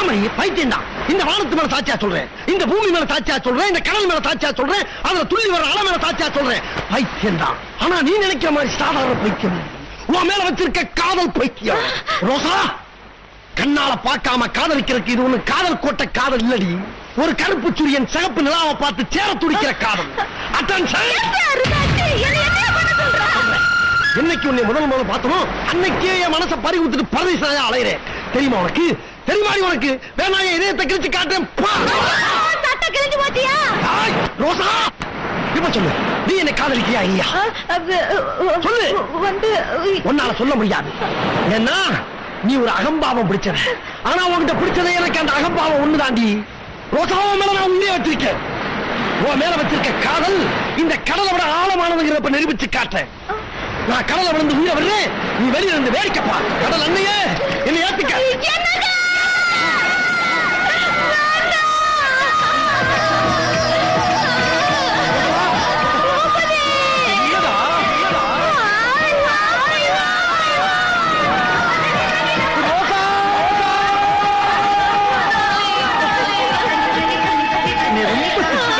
மணி பைத்தியம் தான். இந்த வானத்து மேல சாட்சியா சொல்றேன், இந்த பூமி மேல சாட்சியா சொல்றேன், இந்த கடல் மேல சாட்சியா சொல்றேன், அதுல துள்ளி வர அலை மேல சாட்சியா சொல்றேன். பைத்தியம் தான். ஆனா நீ நினைக்கிற மாதிரி சாதாரண பைத்தியம். உன் மேல வச்சிருக்க காதல் பைத்தியம். ரோசா, கண்ணால பார்க்காம காதலிக்கிறதுக்கு இது ஒண்ணு காதல் கோட்டை காதல் இல்லடி. ஒரு கருப்பு சூரியன் சிகப்பு நிலாவை பார்த்து சேர துடிக்கிற காதல். என்னைக்கு உன்னை முதல் பார்த்தனோ அன்னைக்கே என் மனசை பறி ஊத்துட்டு பரதேசா அலையிறேன். தெரியுமா உனக்கு? தெரியுமா உனக்கு? வேணா என் இதயத்தை கிழிச்சு காட்டுறேன். ரோசா, இப்ப சொல்லு, நீ என்ன காதலிக்கியா இல்லையா? சொல்லு. உன்னால சொல்ல முடியாது. ஏன்னா நீ ஒரு அகம்பாவம் பிடிச்சத. ஆனா உன்கிட்ட பிடிச்சதை எனக்கு அந்த அகம்பாவம் ஒண்ணுதாண்டி. ரோசாவும் மேல நான் உண்மையை வச்சிருக்கேன். உன் மேல வச்சிருக்க காதல் இந்த கடலை விட ஆழமானதுங்கிறப்ப நிரூபிச்சு காட்டேன். நான் கடலை விழுந்து உயிரை வர்றேன், நீ வெளியில இருந்து வேடிக்கைப்பா. கடல் அண்ணையே என்னை ஏத்துக்க. நீ ரொம்ப